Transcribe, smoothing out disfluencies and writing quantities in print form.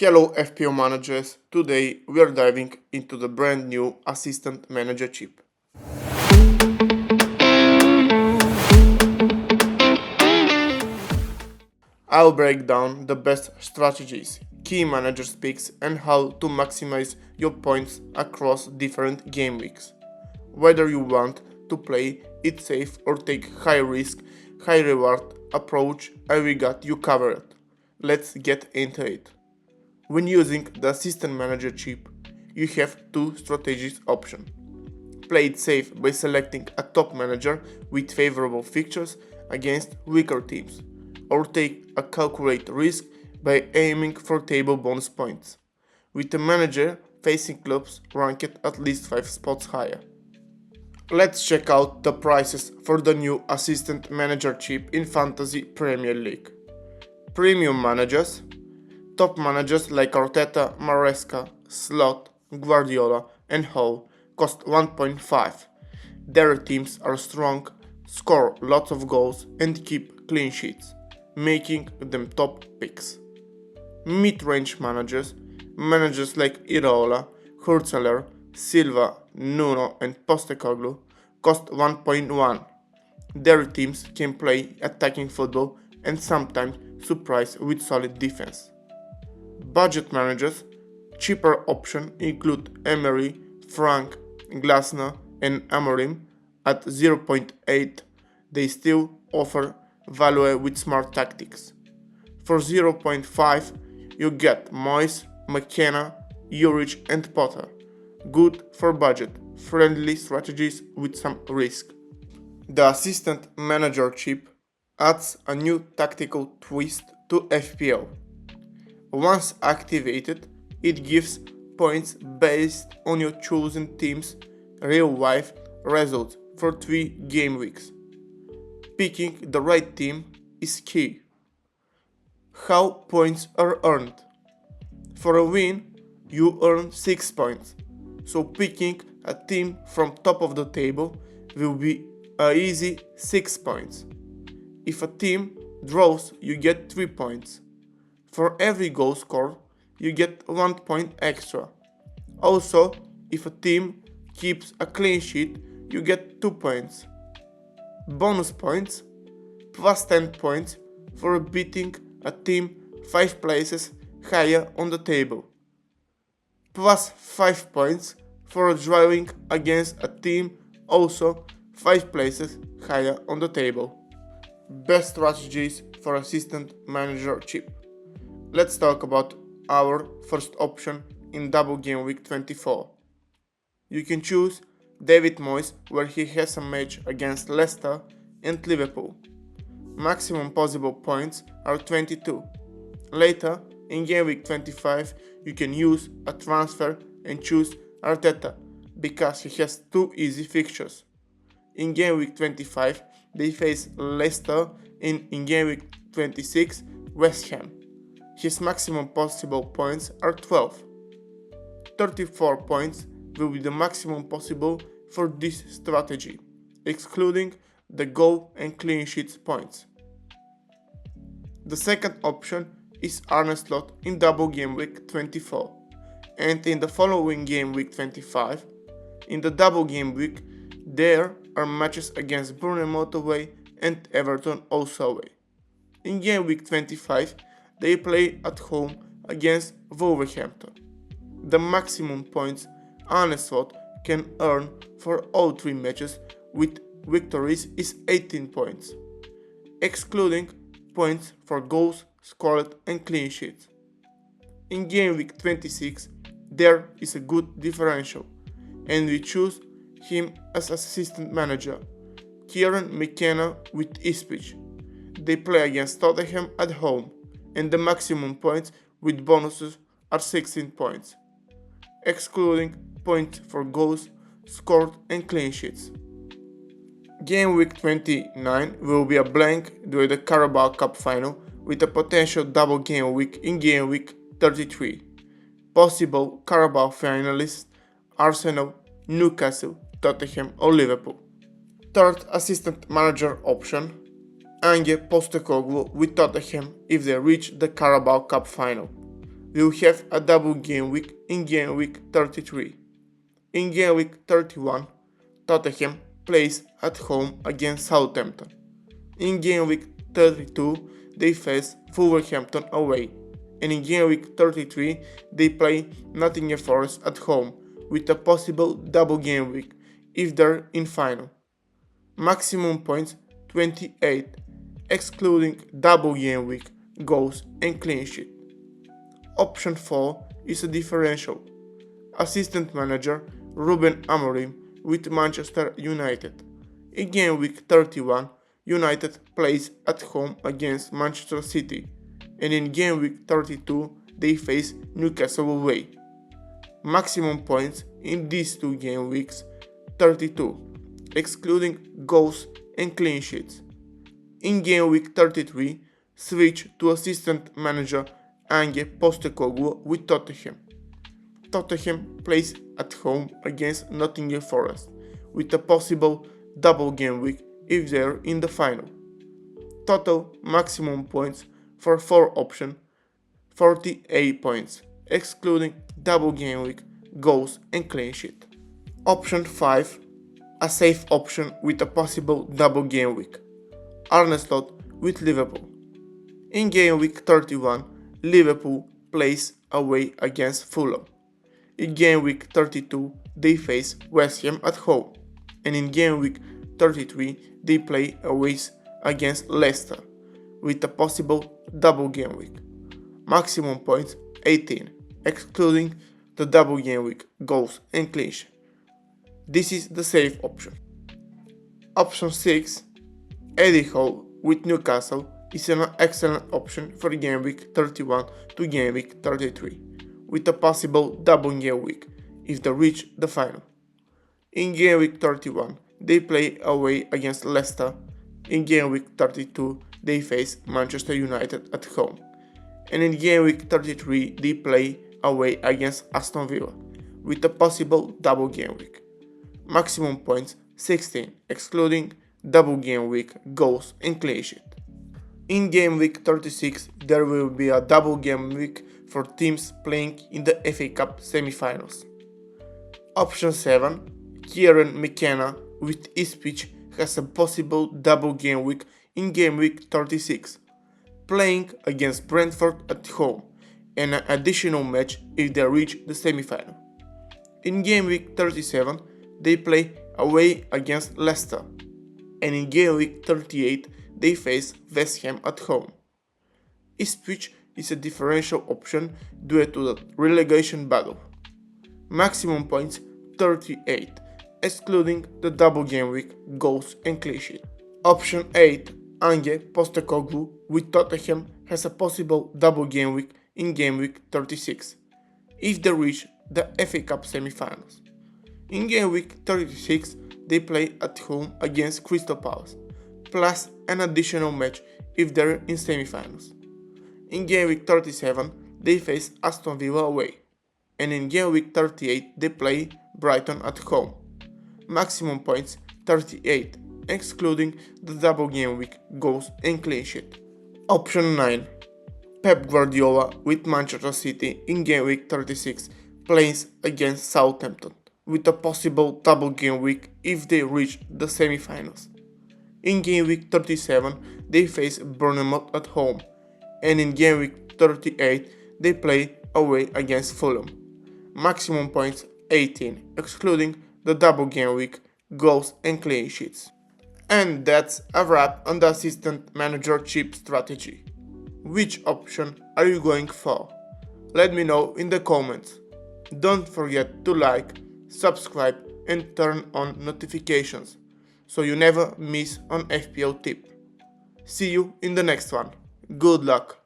Hello FPO managers, today we are diving into the brand new Assistant Manager chip. I'll break down the best strategies, key manager picks and how to maximize your points across different game weeks. Whether you want to play it safe or take high risk, high reward approach, I got you covered. Let's get into it. When using the Assistant Manager chip, you have two strategic options. Play it safe by selecting a top manager with favorable fixtures against weaker teams, or take a calculated risk by aiming for table bonus points, with a manager facing clubs ranked at least 5 spots higher. Let's check out the prices for the new Assistant Manager chip in Fantasy Premier League. Premium managers. Top managers like Arteta, Maresca, Slot, Guardiola and Hall cost 1.5. Their teams are strong, score lots of goals and keep clean sheets, making them top picks. Mid-range managers like Iraola, Hurtzeler, Silva, Nuno and Postecoglou cost 1.1. Their teams can play attacking football and sometimes surprise with solid defense. Budget managers, cheaper options include Emery, Frank, Glasner and Amorim at 0.8. They still offer value with smart tactics. For 0.5 you get Moyes, McKenna, Juric and Potter. Good for budget, friendly strategies with some risk. The Assistant Manager chip adds a new tactical twist to FPL. Once activated, it gives points based on your chosen team's real-life results for 3 game weeks. Picking the right team is key. How points are earned? For a win, you earn 6 points, so picking a team from top of the table will be a easy 6 points. If a team draws, you get 3 points. For every goal scored, you get 1 point extra. Also, if a team keeps a clean sheet, you get 2 points. Bonus points, plus 10 points for beating a team 5 places higher on the table. Plus 5 points for drawing against a team also 5 places higher on the table. Best strategies for Assistant Manager chip. Let's talk about our first option in double game week 24. You can choose David Moyes where he has a match against Leicester and Liverpool. Maximum possible points are 22. Later, in game week 25, you can use a transfer and choose Arteta because he has 2 easy fixtures. In game week 25, they face Leicester and in game week 26, West Ham. His maximum possible points are 12. 34 points will be the maximum possible for this strategy, excluding the goal and clean sheets points. The second option is Arne Slot in double game week 24, and in the following game week 25. In the double game week, there are matches against Bournemouth away and Everton also away. In game week 25, they play at home against Wolverhampton. The maximum points Arne Slot can earn for all 3 matches with victories is 18 points, excluding points for goals scored and clean sheets. In game week 26, there is a good differential, and we choose him as assistant manager, Kieran McKenna with Ipswich. They play against Tottenham at home, and the maximum points with bonuses are 16 points, excluding points for goals scored and clean sheets. Game week 29 will be a blank due to the Carabao Cup final with a potential double game week in game week 33. Possible Carabao finalists: Arsenal, Newcastle, Tottenham or Liverpool. Third assistant manager option, Ange Postecoglou with Tottenham if they reach the Carabao Cup final. will have a double game week in game week 33. In game week 31, Tottenham plays at home against Southampton. In game week 32, they face Wolverhampton away. And in game week 33, they play Nottingham Forest at home, with a possible double game week if they're in final. Maximum points 28, excluding double game week, goals and clean sheet. Option 4 is a differential. Assistant manager Ruben Amorim with Manchester United. In game week 31, United plays at home against Manchester City, and in game week 32 they face Newcastle away. Maximum points in these two game weeks 32, excluding goals and clean sheets. In game week 33, switch to assistant manager Ange Postecoglou with Tottenham. Tottenham plays at home against Nottingham Forest, with a possible double game week if they're in the final. Total maximum points for 4 option 48 points, excluding double game week, goals and clean sheet. Option 5, a safe option with a possible double game week. Arne Slot with Liverpool. In game week 31, Liverpool plays away against Fulham. In game week 32, they face West Ham at home, and in game week 33, they play away against Leicester, with a possible double game week. Maximum points 18, excluding the double game week, goals and clean sheet. This is the safe option. Option 6, Eddie Howe with Newcastle is an excellent option for game week 31 to game week 33, with a possible double game week if they reach the final. In game week 31, they play away against Leicester. In game week 32, they face Manchester United at home. And in game week 33, they play away against Aston Villa, with a possible double game week. Maximum points 16, excluding double game week, goals and clean sheet. In game week 36, there will be a double game week for teams playing in the FA Cup semi-finals. Option 7, Kieran McKenna with Ipswich has a possible double game week in game week 36, playing against Brentford at home, and an additional match if they reach the semi-final. In game week 37, they play away against Leicester, and in game week 38, they face West Ham at home. Ipswich is a differential option due to the relegation battle. Maximum points 38, excluding the double game week, goals and clean sheet. Option 8, Ange Postecoglou with Tottenham has a possible double game week in game week 36, if they reach the FA Cup semi-finals. In game week 36, they play at home against Crystal Palace, plus an additional match if they're in semi-finals. In game week 37, they face Aston Villa away, and in game week 38, they play Brighton at home. Maximum points 38, excluding the double game week, goals and clean sheet. Option 9, Pep Guardiola with Manchester City in game week 36 plays against Southampton, with a possible double game week if they reach the semi-finals. In game week 37, they face Bournemouth at home, and in game week 38, they play away against Fulham. Maximum points 18, excluding the double game week, goals and clean sheets. And that's a wrap on the assistant manager chip strategy. Which option are you going for? Let me know in the comments. Don't forget to like, subscribe and turn on notifications so you never miss an FPL tip. See you in the next one. Good luck!